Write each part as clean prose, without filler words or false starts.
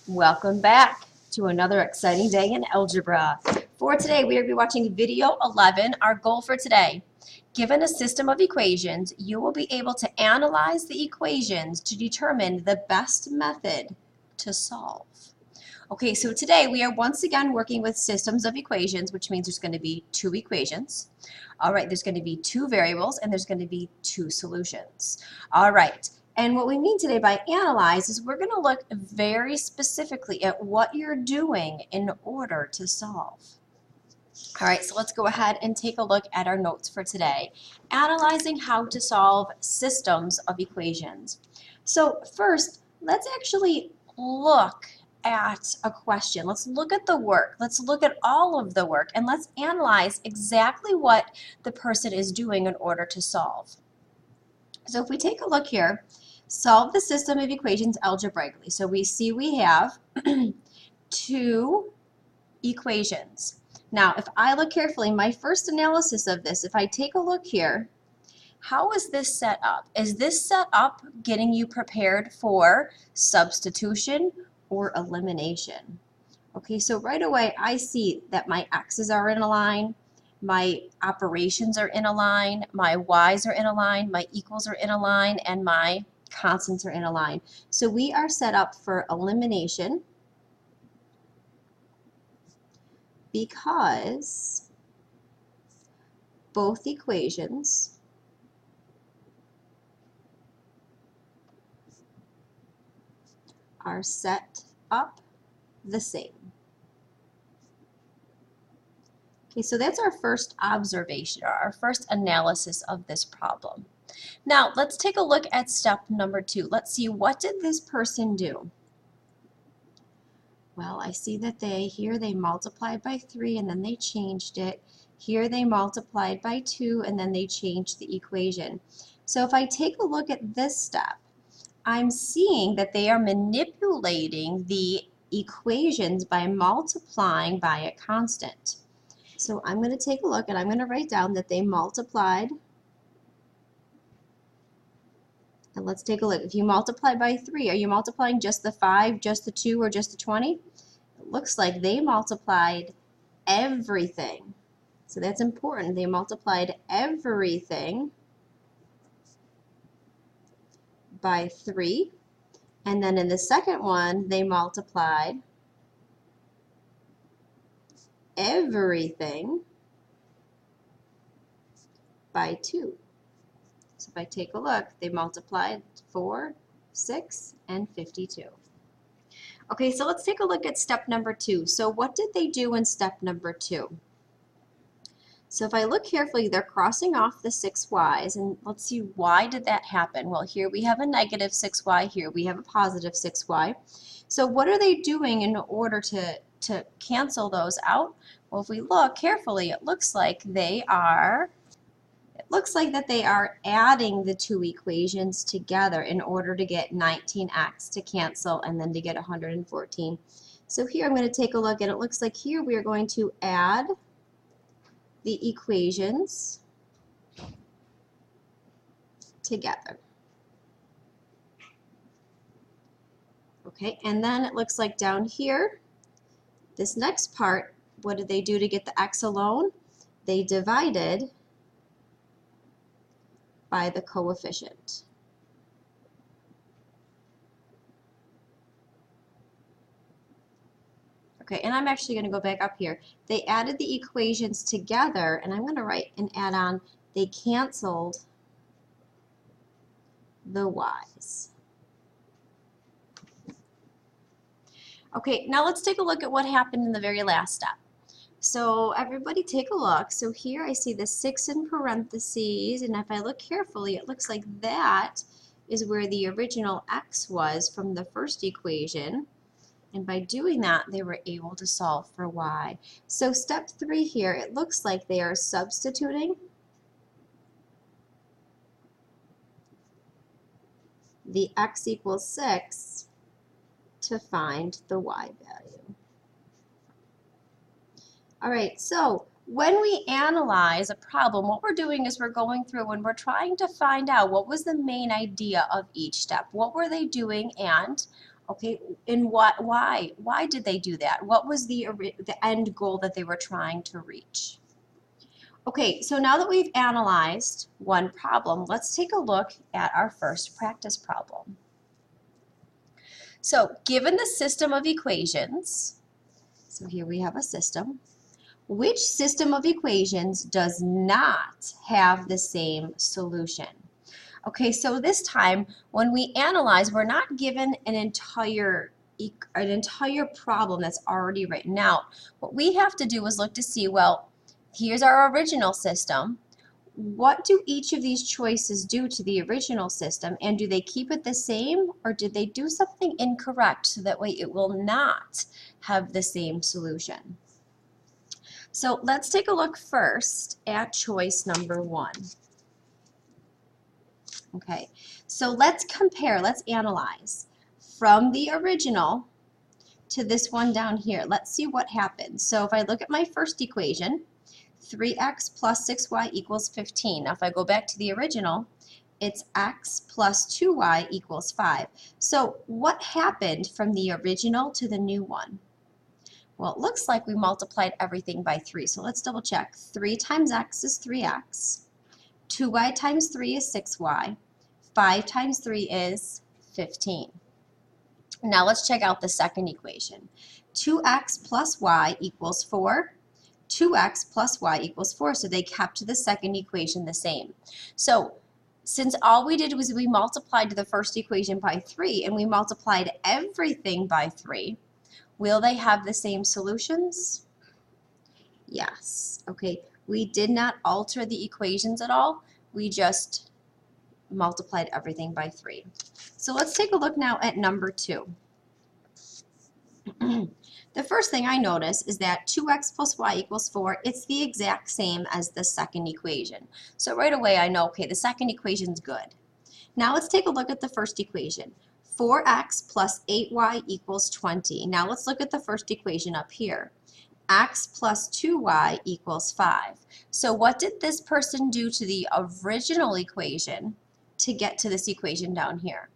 Welcome back to another exciting day in algebra. For today, we are going to be watching video 11. Our goal for today, given a system of equations, you will be able to analyze the equations to determine the best method to solve. Okay, so today we are once again working with systems of equations, which means there's going to be two equations. All right, there's going to be two variables, and there's going to be two solutions. All right. And what we mean today by analyze is we're going to look very specifically at what you're doing in order to solve. All right, so let's go ahead and take a look at our notes for today. Analyzing how to solve systems of equations. So first, let's actually look at a question. Let's look at the work. Let's look at all of the work, and let's analyze exactly what the person is doing in order to solve. So if we take a look here, solve the system of equations algebraically. So we see we have two equations. Now, if I look carefully, my first analysis of this, if I take a look here, how is this set up? Is this set up getting you prepared for substitution or elimination? Okay, so right away I see that my x's are in a line, my operations are in a line, my y's are in a line, my equals are in a line, and my constants are in a line. So we are set up for elimination because both equations are set up the same. Okay, so that's our first observation, or our first analysis of this problem. Now, let's take a look at step number 2. Let's see, what did this person do? Well, I see that here they multiplied by 3 and then they changed it. Here they multiplied by 2 and then they changed the equation. So if I take a look at this step, I'm seeing that they are manipulating the equations by multiplying by a constant. So I'm going to take a look and I'm going to write down that they multiplied. And let's take a look. If you multiply by 3, are you multiplying just the 5, just the 2, or just the 20? It looks like they multiplied everything. So that's important. They multiplied everything by 3. And then in the second one, they multiplied everything by 2. So if I take a look, they multiplied 4, 6, and 52. Okay, so let's take a look at step number 2. So what did they do in step number 2? So if I look carefully, they're crossing off the 6y's, and let's see, why did that happen? Well, here we have a negative 6y, here we have a positive 6y. So what are they doing in order to cancel those out? Well, if we look carefully, it looks like they are adding the two equations together in order to get 19x to cancel and then to get 114. So here I'm going to take a look, and it looks like here we are going to add the equations together. Okay, and then it looks like down here, this next part, what did they do to get the x alone? They divided by the coefficient. Okay, and I'm actually going to go back up here. They added the equations together, and I'm going to write and add on, they canceled the y's. Okay, now let's take a look at what happened in the very last step. So everybody take a look. So here I see the 6 in parentheses, and if I look carefully, it looks like that is where the original x was from the first equation. And by doing that, they were able to solve for y. So step 3 here, it looks like they are substituting the x equals 6 to find the y value. All right, so when we analyze a problem, what we're doing is we're going through and we're trying to find out what was the main idea of each step. What were they doing, and Okay, and why did they do that? What was the end goal that they were trying to reach? Okay, so now that we've analyzed one problem, let's take a look at our first practice problem. So given the system of equations, so here we have a system, which system of equations does not have the same solution? Okay, so this time when we analyze, we're not given an entire problem that's already written out. What we have to do is look to see, well, here's our original system. What do each of these choices do to the original system, and do they keep it the same, or did they do something incorrect so that way it will not have the same solution? So let's take a look first at choice number 1. Okay, so let's compare, let's analyze from the original to this one down here. Let's see what happens. So if I look at my first equation, 3x plus 6y equals 15. Now if I go back to the original, it's x plus 2y equals 5. So what happened from the original to the new one? Well, it looks like we multiplied everything by 3. So let's double check. 3 times x is 3x. 2y times 3 is 6y. 5 times 3 is 15. Now let's check out the second equation. 2x plus y equals 4. 2x plus y equals 4. So they kept the second equation the same. So since all we did was we multiplied the first equation by 3 and we multiplied everything by 3, will they have the same solutions? Yes. Okay. We did not alter the equations at all. We just multiplied everything by 3. So let's take a look now at number 2. The first thing I notice is that 2x plus y equals 4, it's the exact same as the second equation. So right away I know, okay, the second equation's good. Now let's take a look at the first equation. 4x plus 8y equals 20. Now let's look at the first equation up here. X plus 2y equals 5. So what did this person do to the original equation to get to this equation down here?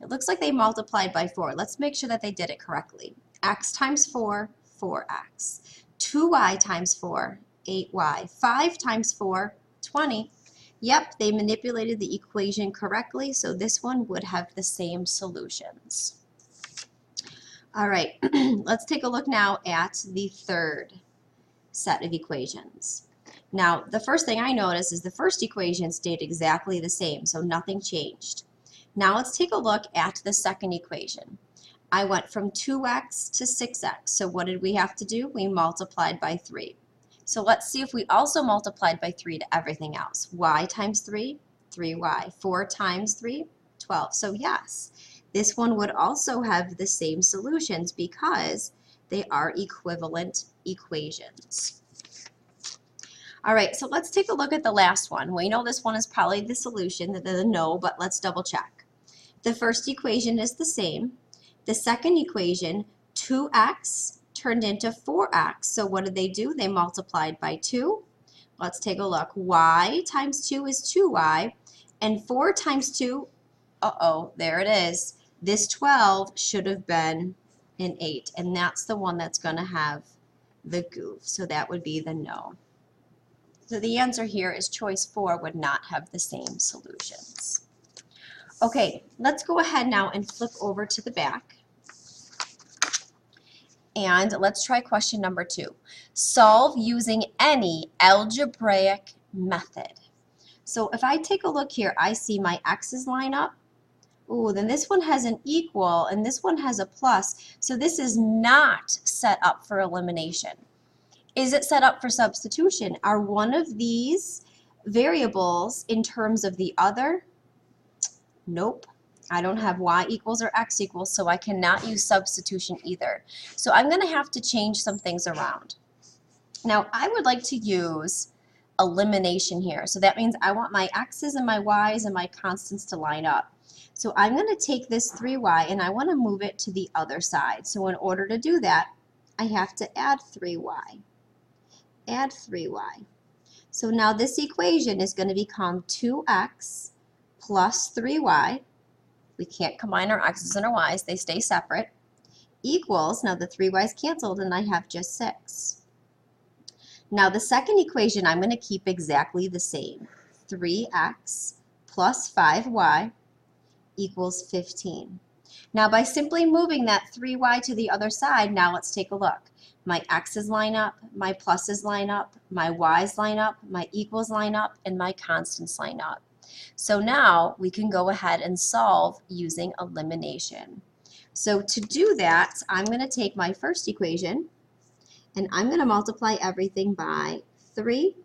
It looks like they multiplied by 4. Let's make sure that they did it correctly. X times 4, 4x. 2y times 4, 8y. 5 times 4, 20. Yep, they manipulated the equation correctly, so this one would have the same solutions. All right, let's take a look now at the third set of equations. Now, the first thing I notice is the first equation stayed exactly the same, so nothing changed. Now let's take a look at the second equation. I went from 2x to 6x, so what did we have to do? We multiplied by 3. So let's see if we also multiplied by 3 to everything else. Y times 3, 3y. 4 times 3, 12. So yes, this one would also have the same solutions because they are equivalent equations. All right, so let's take a look at the last one. We know this one is probably the solution, the no, but let's double check. The first equation is the same. The second equation, 2x turned into 4x. So what did they do? They multiplied by 2. Let's take a look. Y times 2 is 2y, and 4 times 2, there it is. This 12 should have been an 8, and that's the one that's going to have the goof. So that would be the no. So the answer here is choice 4 would not have the same solutions. Okay, let's go ahead now and flip over to the back. And let's try question number 2. Solve using any algebraic method. So if I take a look here, I see my x's line up. Ooh, then this one has an equal and this one has a plus. So this is not set up for elimination. Is it set up for substitution? Are one of these variables in terms of the other? Nope. I don't have y equals or x equals, so I cannot use substitution either. So I'm going to have to change some things around. Now, I would like to use elimination here. So that means I want my x's and my y's and my constants to line up. So I'm going to take this 3y and I want to move it to the other side. So in order to do that, I have to add 3y. Add 3y. So now this equation is going to become 2x plus 3y We can't combine our x's and our y's. They stay separate. Equals, now the 3y's canceled and I have just 6. Now the second equation I'm going to keep exactly the same. 3x plus 5y equals 15. Now by simply moving that 3y to the other side, now let's take a look. My x's line up, my pluses line up, my y's line up, my equals line up, and my constants line up. So now we can go ahead and solve using elimination. So to do that, I'm going to take my first equation and I'm going to multiply everything by 3,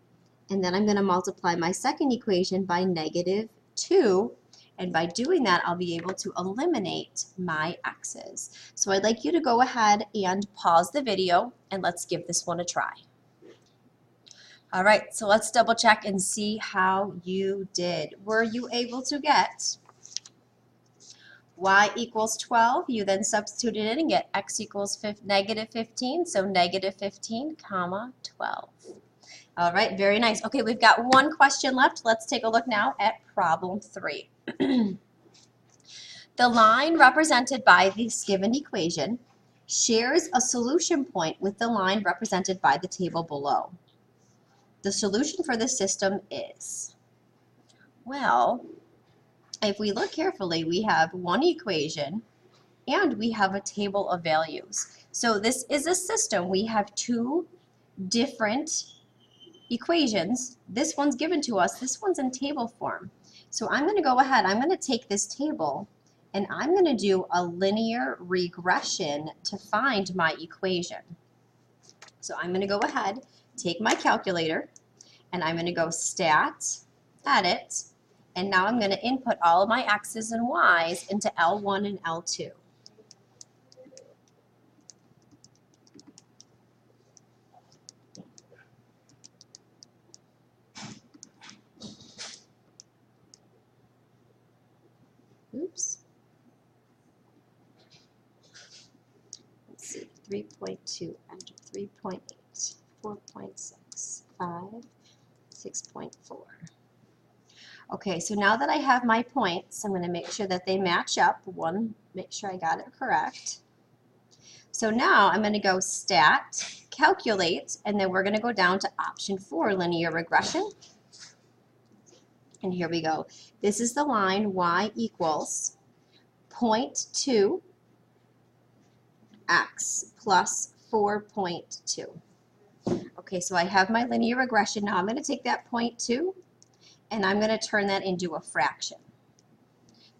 and then I'm going to multiply my second equation by -2, and by doing that I'll be able to eliminate my x's. So I'd like you to go ahead and pause the video and let's give this one a try. All right, so let's double check and see how you did. Were you able to get y equals 12? You then substitute it in and get x equals -15, so -15 comma 12. All right, very nice. Okay, we've got one question left. Let's take a look now at problem 3. The line represented by this given equation shares a solution point with the line represented by the table below. The solution for this system is, well, if we look carefully, we have one equation and we have a table of values. So this is a system. We have two different equations. This one's given to us. This one's in table form. So I'm going to go ahead. I'm going to take this table and I'm going to do a linear regression to find my equation. So I'm going to go ahead, take my calculator, and I'm going to go stat, edit, and now I'm going to input all of my x's and y's into L1 and L2. Oops. Let's see, 3.2 enter 3.8, 4.6, 5, 6.4. Okay, so now that I have my points, I'm going to make sure that they match up. Make sure I got it correct. So now I'm going to go stat, calculate, and then we're going to go down to option 4, linear regression. And here we go. This is the line y equals 0.2 x plus 4.2. Okay, so I have my linear regression. Now I'm going to take that 0.2 and I'm going to turn that into a fraction.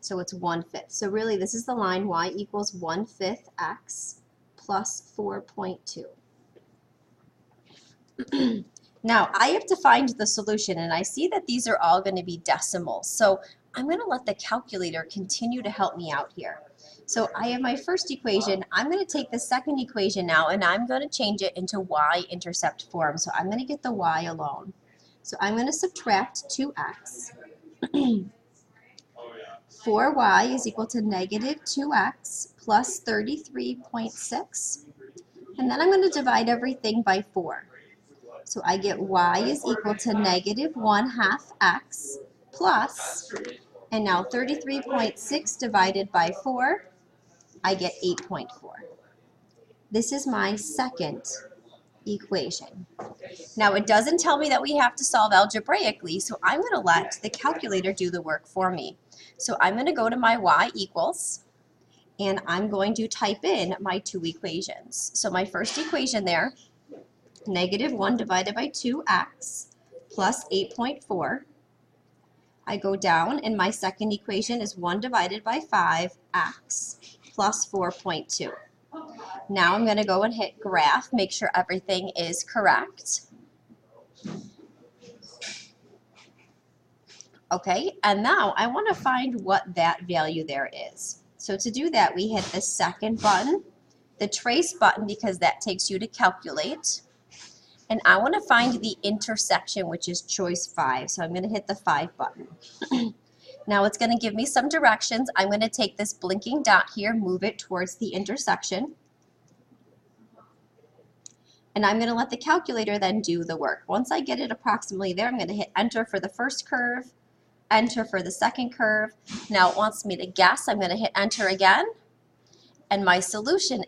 So it's 1/5. So really this is the line y equals 1/5 x plus 4.2. Now I have to find the solution and I see that these are all going to be decimals. So I'm going to let the calculator continue to help me out here. So I have my first equation. I'm going to take the second equation now and I'm going to change it into y-intercept form. So I'm going to get the y alone. So I'm going to subtract 2x. 4y is equal to -2x plus 33.6. And then I'm going to divide everything by 4. So I get y is equal to -1/2 x plus, and now 33.6 divided by 4, I get 8.4. This is my second equation. Now it doesn't tell me that we have to solve algebraically, so I'm going to let the calculator do the work for me. So I'm going to go to my y equals, and I'm going to type in my two equations. So my first equation there, -1 divided by 2x plus 8.4. I go down and my second equation is 1 divided by 5x plus 4.2. Now I'm going to go and hit graph, make sure everything is correct. Okay, and now I want to find what that value there is. So to do that, we hit the second button, the trace button, because that takes you to calculate. And I want to find the intersection, which is choice 5. So I'm going to hit the 5 button. Now it's going to give me some directions. I'm going to take this blinking dot here, move it towards the intersection. And I'm going to let the calculator then do the work. Once I get it approximately there, I'm going to hit enter for the first curve, enter for the second curve. Now it wants me to guess. I'm going to hit enter again. And my solution